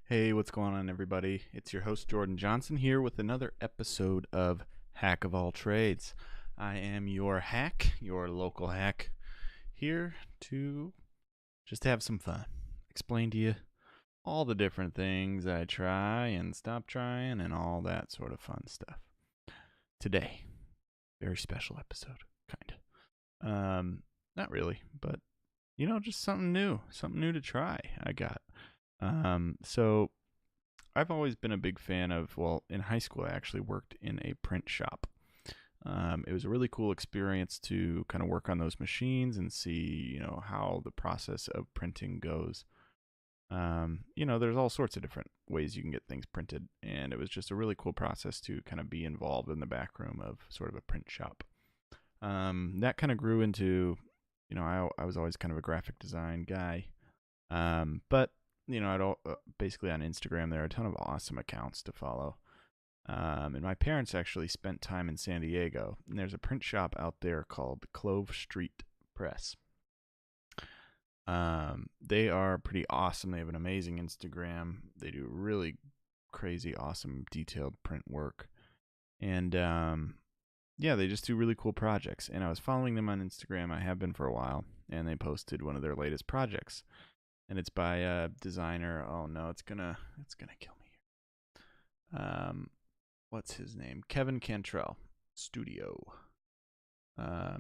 Hey, what's going on, everybody? It's your host, Jordan Johnson, here with another episode of Hack of All Trades. I am your hack, your local hack, here to just have some fun. Explain to you all the different things I try and stop trying and all that sort of fun stuff. Today, very special episode, kind of. Not really, but, just something new to try I got. So I've always been a big fan of, well, in high school, I actually worked in a print shop. It was a really cool experience to kind of work on those machines and see, how the process of printing goes. There's all sorts of different ways you can get things printed, and it was just a really cool process to kind of be involved in the back room of sort of a print shop. That kind of grew into, I was always kind of a graphic design guy. But basically on Instagram, there are a ton of awesome accounts to follow. And my parents actually spent time in San Diego, and there's a print shop out there called Clove Street Press. They are pretty awesome. They have an amazing Instagram. They do really crazy, awesome, detailed print work. And they just do really cool projects. And I was following them on Instagram. I have been for a while, and they posted one of their latest projects. And it's by a designer. Oh no, it's gonna kill me here. What's his name? Kevin Cantrell Studio.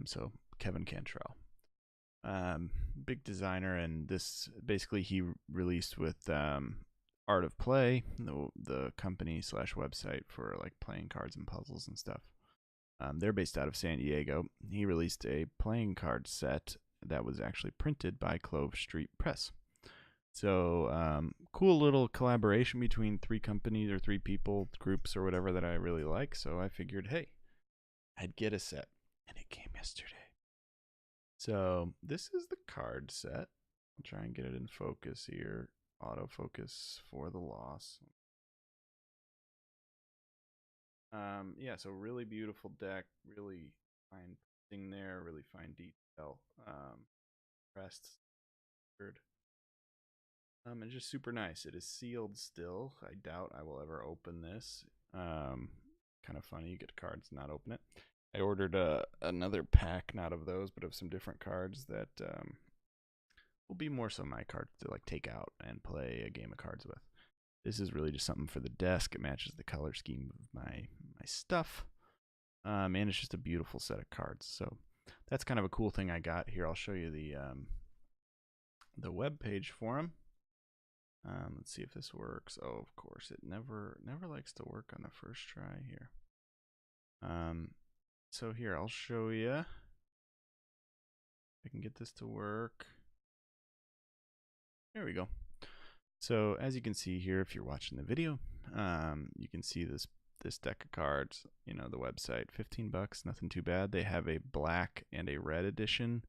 So Kevin Cantrell, big designer, and this basically he released with Art of Play, the company / website for like playing cards and puzzles and stuff. They're based out of San Diego. He released a playing card set that was actually printed by Clove Street Press. So cool little collaboration between three companies or three people, groups or whatever that I really like. So I figured, hey, I'd get a set. And it came yesterday. So this is the card set. I'll try and get it in focus here. Autofocus for the loss. So really beautiful deck. Really fine thing there. Really fine detail. Pressed. It's just super nice. It is sealed still. I doubt I will ever open this. Kind of funny. You get cards, not open it. I ordered another pack, not of those, but of some different cards that will be more so my cards to like take out and play a game of cards with. This is really just something for the desk. It matches the color scheme of my stuff. And it's just a beautiful set of cards. So that's kind of a cool thing I got here. I'll show you the web page for them. Let's see if this works. Oh, of course, it never likes to work on the first try here. So here, I'll show you. I can get this to work. There we go. So as you can see here, if you're watching the video, you can see this deck of cards. The website, $15, nothing too bad. They have a black and a red edition.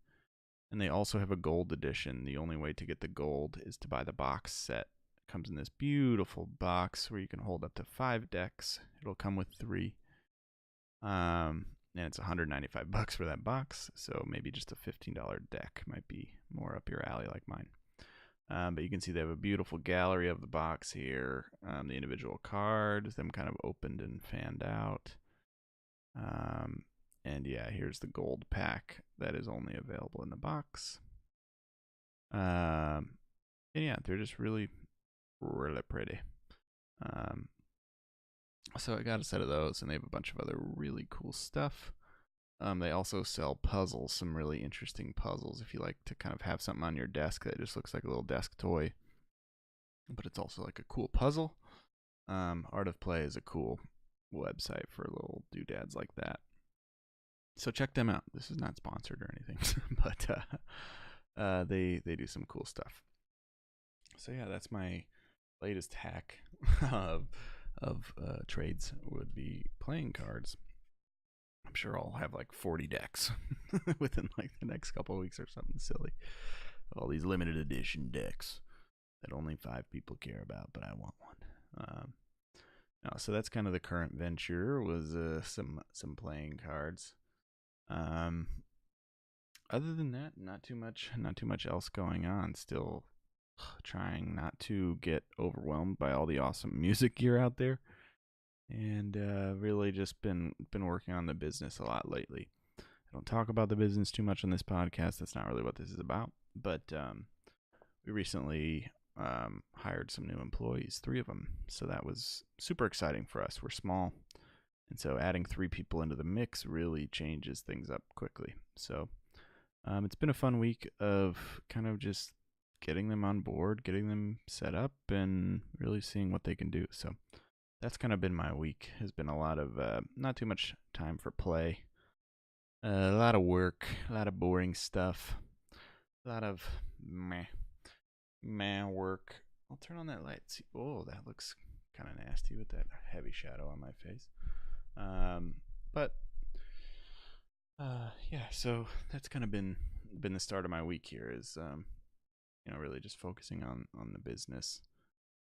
And they also have a gold edition. The only way to get the gold is to buy the box set. It comes in this beautiful box where you can hold up to 5 decks. It'll come with 3. And it's $195 for that box. So maybe just a $15 deck might be more up your alley like mine. But you can see they have a beautiful gallery of the box here. The individual cards, them kind of opened and fanned out. And yeah, here's the gold pack that is only available in the box. And yeah, they're just really, really pretty. So I got a set of those, and they have a bunch of other really cool stuff. They also sell puzzles, some really interesting puzzles if you like to kind of have something on your desk that just looks like a little desk toy, but it's also like a cool puzzle. Art of Play is a cool website for little doodads like that. So check them out. This is not sponsored or anything, but they do some cool stuff. So yeah, that's my latest hack of trades would be playing cards. I'm sure I'll have like 40 decks within like the next couple of weeks or something silly. All these limited edition decks that only 5 people care about, but I want one. So that's kind of the current venture was some playing cards. Other than that, not too much else going on. Still trying not to get overwhelmed by all the awesome music gear out there, and really just been working on the business a lot lately. I don't talk about the business too much on this podcast. That's not really what this is about. But we recently hired some new employees, 3 of them. So that was super exciting for us. We're small, and so adding 3 people into the mix really changes things up quickly. So it's been a fun week of kind of just getting them on board, getting them set up, and really seeing what they can do. So that's kind of been my week. Has been a lot of not too much time for play, a lot of work, a lot of boring stuff, a lot of meh work. I'll turn on that light. See, oh, that looks kind of nasty with that heavy shadow on my face. But yeah, so that's kind of been the start of my week here. Is really just focusing on the business.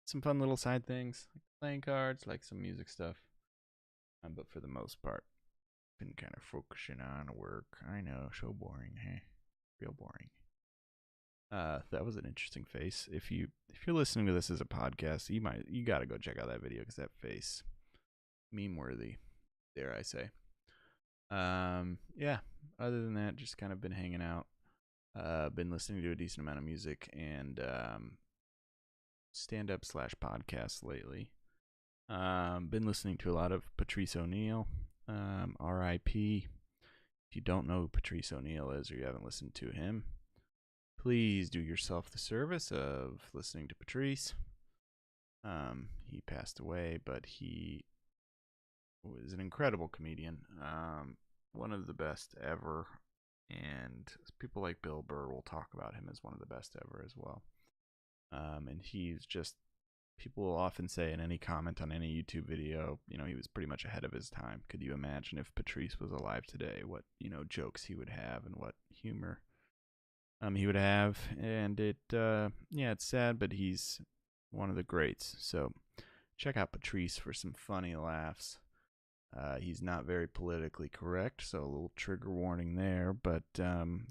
Some fun little side things, like playing cards, like some music stuff. But for the most part, been kind of focusing on work. I know, so boring, hey, real boring. That was an interesting face. If you're listening to this as a podcast, you got to go check out that video because that face, meme worthy, dare I say. Yeah. Other than that, just kind of been hanging out. Been listening to a decent amount of music and stand-up / podcasts lately. Been listening to a lot of Patrice O'Neal, R.I.P. If you don't know who Patrice O'Neal is or you haven't listened to him, please do yourself the service of listening to Patrice. He passed away, but he was an incredible comedian, one of the best ever, and people like Bill Burr will talk about him as one of the best ever as well. And he's just, people will often say in any comment on any YouTube video, he was pretty much ahead of his time. Could you imagine if Patrice was alive today, what, jokes he would have and what humor he would have? And it's sad, but he's one of the greats. So check out Patrice for some funny laughs. He's not very politically correct, so a little trigger warning there, but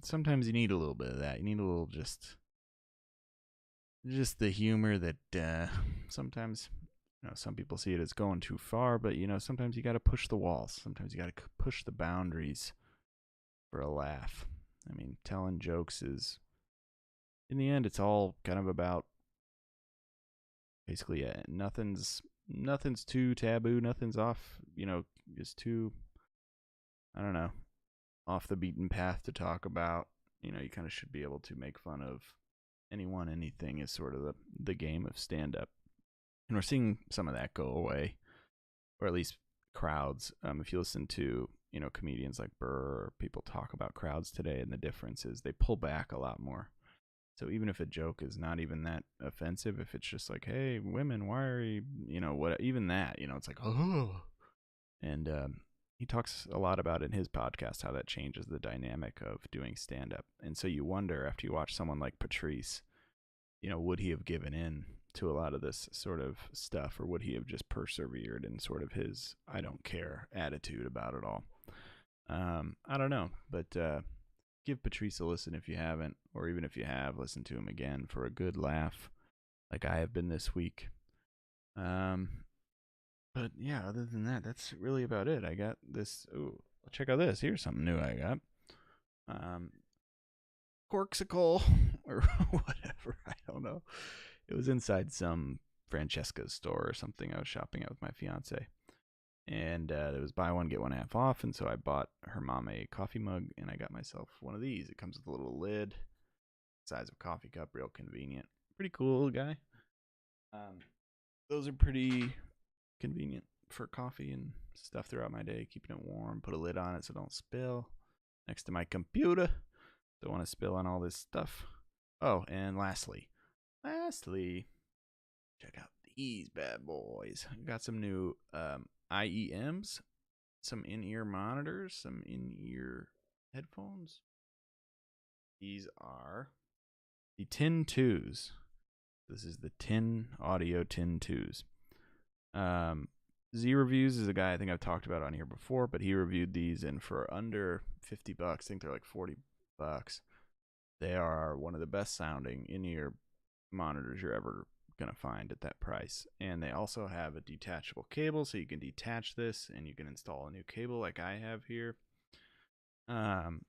sometimes you need a little bit of that. You need a little just the humor that sometimes, some people see it as going too far, but, sometimes you got to push the walls. Sometimes you got to push the boundaries for a laugh. I mean, telling jokes is, in the end, it's all kind of about basically nothing's too taboo, nothing's off, is too, I don't know, off the beaten path to talk about. You kind of should be able to make fun of anyone, anything is sort of the game of stand-up. And we're seeing some of that go away, or at least crowds. If you listen to, comedians like Burr, or people talk about crowds today, and the difference is they pull back a lot more. So even if a joke is not even that offensive, if it's just like, hey, women, why are you, what, even that, it's like, oh. And he talks a lot about in his podcast how that changes the dynamic of doing stand-up. And so you wonder, after you watch someone like Patrice, would he have given in to a lot of this sort of stuff, or would he have just persevered in sort of his I don't care attitude about it all? I don't know, but give Patrice a listen if you haven't, or even if you have, listen to him again for a good laugh, like I have been this week. But yeah, other than that, that's really about it. I got this. Ooh, check out this. Here's something new I got. Corksicle or whatever. I don't know. It was inside some Francesca's store or something. I was shopping out with my fiance, and there was buy one get one half off, and so I bought her mom a coffee mug, and I got myself one of these. It comes with a little lid, size of coffee cup, real convenient. Pretty cool guy. Those are pretty convenient for coffee and stuff throughout my day, keeping it warm. Put a lid on it so don't spill. Next to my computer. Don't want to spill on all this stuff. Oh, and lastly, check out these bad boys. Got some new IEMs, some in-ear monitors, some in-ear headphones. These are the Tin 2s. This is the Tin Audio Tin 2s. Z Reviews is a guy I think I've talked about on here before, but he reviewed these, and for under $50, I think they're like $40. They are one of the best sounding in-ear monitors you're ever going to find at that price. And they also have a detachable cable, so you can detach this and you can install a new cable like I have here. And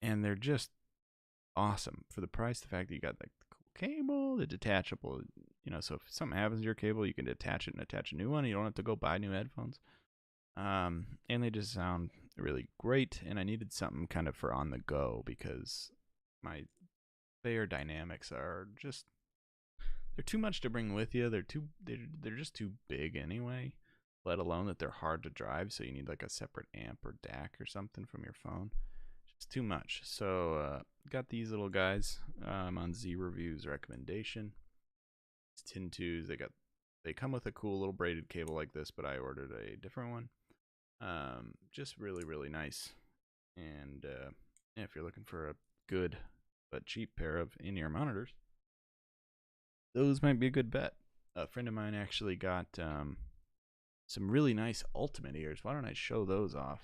they're just awesome for the price. The fact that you got like the cool cable, the detachable, so if something happens to your cable, you can detach it and attach a new one. You don't have to go buy new headphones. And they just sound really great. And I needed something kind of for on the go because my Bayer Dynamics are just, they're too much to bring with you. They're just too big anyway, let alone that they're hard to drive. So you need like a separate amp or DAC or something from your phone. It's too much. So got these little guys on Z Review's recommendation. It's Tin 2s. They come with a cool little braided cable like this, but I ordered a different one. Just really, really nice. And if you're looking for a good but cheap pair of in-ear monitors, those might be a good bet. A friend of mine actually got some really nice Ultimate ears. Why don't I show those off?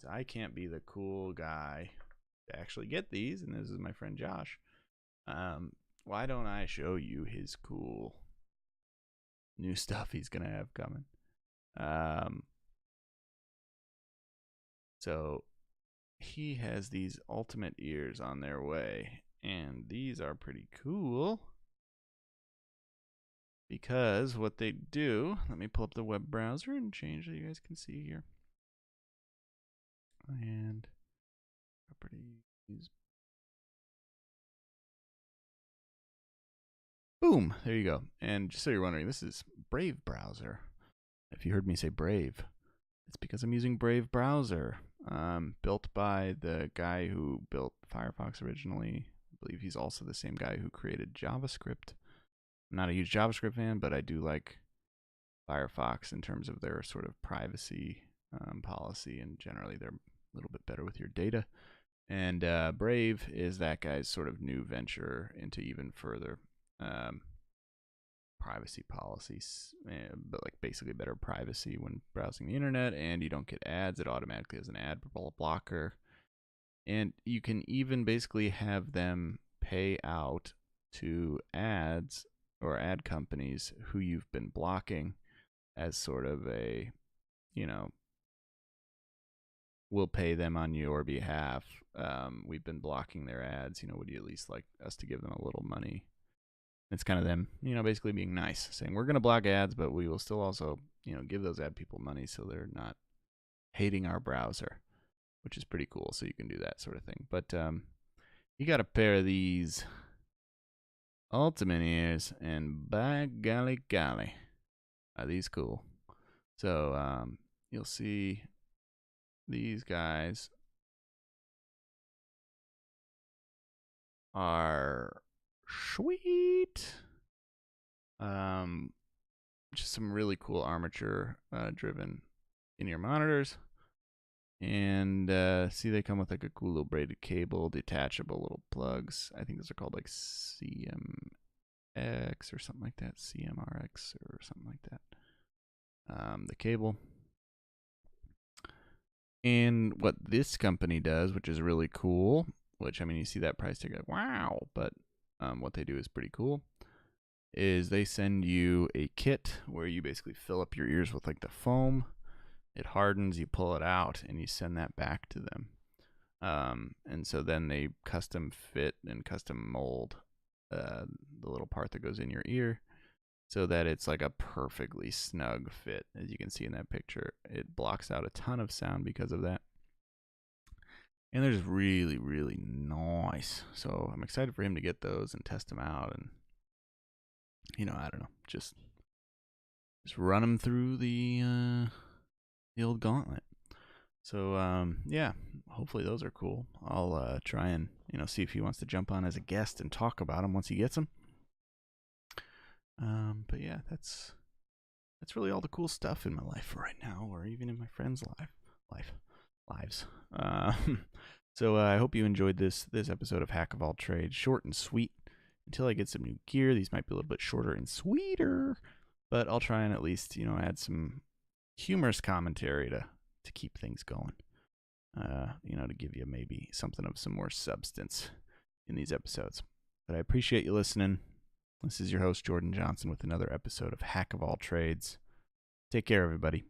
I can't be the cool guy to actually get these, and this is my friend Josh. Why don't I show you his cool new stuff he's gonna have coming? So he has these Ultimate ears on their way, and these are pretty cool because what they do, let me pull up the web browser and change so you guys can see here. And properties. Boom, there you go. And just so you're wondering, this is Brave browser. If you heard me say Brave, it's because I'm using Brave browser, built by the guy who built Firefox originally. I believe he's also the same guy who created JavaScript. I'm not a huge JavaScript fan, but I do like Firefox in terms of their sort of privacy policy, and generally they're a little bit better with your data. And Brave is that guy's sort of new venture into even further privacy policies, but like basically better privacy when browsing the internet, and you don't get ads. It automatically has an ad blocker, and you can even basically have them pay out to ads or ad companies who you've been blocking as sort of a, we'll pay them on your behalf. We've been blocking their ads. Would you at least like us to give them a little money? It's kind of them, basically being nice, saying we're going to block ads, but we will still also, give those ad people money so they're not hating our browser, which is pretty cool. So you can do that sort of thing. But you got a pair of these Ultimate ears, and by golly, are these cool. So you'll see these guys are sweet. Just some really cool armature driven in-ear monitors. And see, they come with like a cool little braided cable, detachable little plugs. I think those are called like CMX or something like that, CMRX or something like that. The cable. And what this company does, which is really cool, which, you see that price tag, like, wow, but what they do is pretty cool, is they send you a kit where you basically fill up your ears with like the foam. It hardens, you pull it out, and you send that back to them. And so then they custom fit and custom mold the little part that goes in your ear so that it's like a perfectly snug fit. As you can see in that picture, it blocks out a ton of sound because of that. And they're just really, really nice. So I'm excited for him to get those and test them out. And, I don't know, just run them through the old gauntlet. So yeah, hopefully those are cool. I'll try and see if he wants to jump on as a guest and talk about them once he gets them. But yeah, that's really all the cool stuff in my life right now, or even in my friends' lives. So I hope you enjoyed this episode of Hack of All Trades, short and sweet. Until I get some new gear, these might be a little bit shorter and sweeter, but I'll try and at least add some humorous commentary to keep things going. To give you maybe something of some more substance in these episodes. But I appreciate you listening. This is your host, Jordan Johnson, with another episode of Hack of All Trades. Take care, everybody.